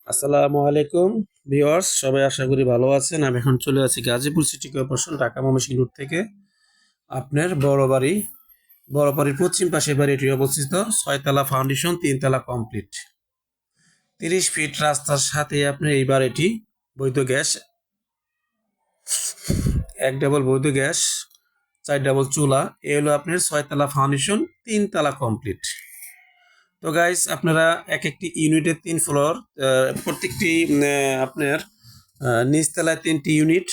আসসালামু আলাইকুম ভিউয়ার্স, সবাই আশা করি ভালো আছেন। আমি এখন চলে আছি Gazipur city corporation, Dhaka Mymensingh route থেকে। আপনার বড় বাড়ির পশ্চিম পাশে বাড়িটি অবস্থিত। 6 তলা ফাউন্ডেশন, 3 তলা কমপ্লিট, 30 ফিট রাস্তার সাথে আপনার এই বাড়িটি। বৈধ গ্যাস, 1 ডাবল বৈধ গ্যাস, 4 ডাবল চুলা। এ হলো আপনার 6 তলা ফাউন্ডেশন, 3 তলা কমপ্লিট। তো গাইস, আপনারা এক একটি ইউনিটের 3 ফ্লোর, প্রত্যেকটি আপনার নিচতলায় 3টি ইউনিট,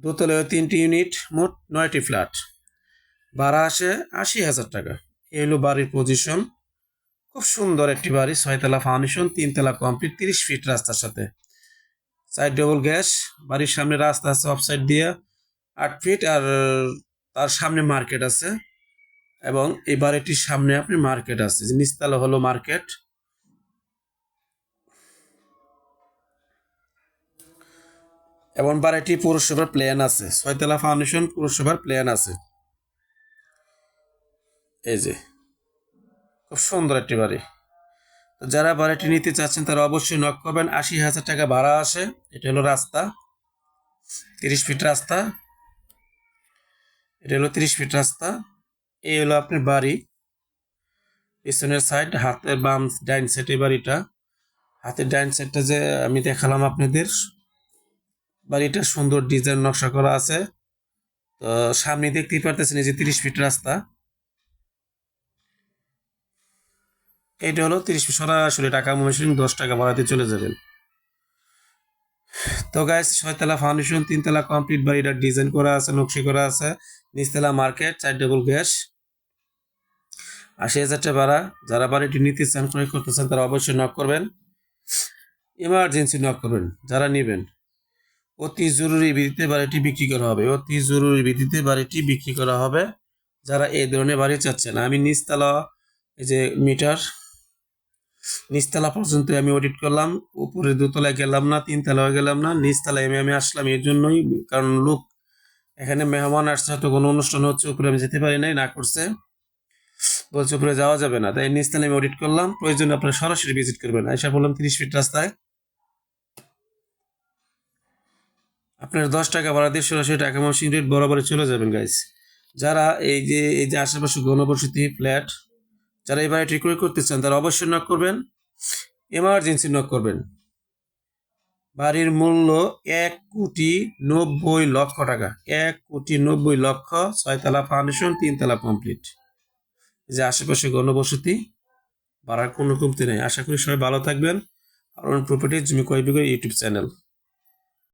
দোতলায় 3টি ইউনিট, মোট 9টি ফ্ল্যাট। ভাড়া আসে 80,000 টাকা। এই হলো বাড়ির পজিশন। খুব সুন্দর একটি বাড়ি, 6 তলা ফাউন্ডেশন, 3 তলা কমপ্লিট, 30 ফিট রাস্তার সাথে, 4 ডাবল গ্যাস। বাড়ির সামনে রাস্তা আছে অফ সাইড দিয়ে 8 ফিট, আর তার সামনে মার্কেট আছে। এবং এই বাড়িটির সামনে আপনি মার্কেট আছে, যে নিচতলা হলো মার্কেট। এবং বাড়িটি পৌরসভার প্ল্যান আছে, 6 তলা ফাউন্ডেশন পৌরসভার প্ল্যান আছে। এই যে খুব সুন্দর একটি বাড়ি। তো যারা বাড়িটি নিতে চাচ্ছেন তারা অবশ্যই নক করবেন। 80,000 টাকা ভাড়া আসে। এটা হলো রাস্তা, 30 ফিট রাস্তা। এটা হলো 30 ফিট রাস্তা। এই হলো আপনার বাড়ি, পিছনের সাইড, হাতের বাম ডাইন সাইডে বাড়িটা। হাতের ডাইন সাইডটা যে আমি দেখালাম আপনাদের, বাড়িটা সুন্দর ডিজাইন নকশা করা আছে। তো সামনে দেখতেই পারতেছেন এই যে 30 ফিট রাস্তা। এইটা হলো 30 ফিট, সরাসরি ঢাকা ময়মনসিংহ 10 টাকা ভাড়াতে চলে যাবেন। তো গাইস, 6 তলা ফাউন্ডেশন, 3 তলা কমপ্লিট, বাড়িটা ডিজাইন করা আছে, নকশি করা আছে। নিচতলা মার্কেট, 4 ডাবল গ্যাস, 80,000 টাকা ভাড়া। যারা বাড়িটি নিতে চান, ক্রয় করতে চান, তারা অবশ্যই নক করবেন। ইমার্জেন্সি নক করবেন যারা নেবেন। অতি জরুরি ভিত্তিতে বাড়িটি বিক্রি করা হবে, অতি জরুরি ভিত্তিতে বাড়িটি বিক্রি করা হবে। যারা এই ধরনের বাড়ি চাচ্ছেন, আমি নিচতলা, এই যে মিটার, নিচতলা পর্যন্ত আমি অডিট করলাম, উপরে দোতলায় গেলাম না, 3 তলায় গেলাম না, নিচতলায় আমি আসলাম এর জন্যই, কারণ লোক এখানে মেহমান আসছে, হয়তো কোনো অনুষ্ঠান হচ্ছে, উপরে আমি যেতে পারি নাই, না করছে, বলছে উপরে যাওয়া যাবে না, তাই নিচতলায় আমি অডিট করলাম। প্রয়োজনে আপনারা সরাসরি ভিজিট করবেন। আইসা বললাম 30 ফিট রাস্তায় আপনার 10 টাকা ভাড়া দিয়ে সরাসরি ঢাকা ময়মনসিংহ রেট বরাবরে চলে যাবেন গাইস। যারা এই যে আশেপাশে ঘনবসতি ফ্ল্যাট, যারা এই বাড়িটি ক্রয় করতে চান, তারা অবশ্যই নক করবেন, এমার্জেন্সি নক করবেন। বাড়ির মূল্য 1,90,00,000 টাকা, 1,90,00,000। 6 তলা ফাউন্ডেশন, 3 তলা কমপ্লিট। যে আশেপাশে ঘনবসতি, ভাড়ার কোনো কমতি নেই। আশা করি সবাই ভালো থাকবেন। আর প্রপার্টি জমি ক্রয় বিক্রয় ইউটিউব চ্যানেল।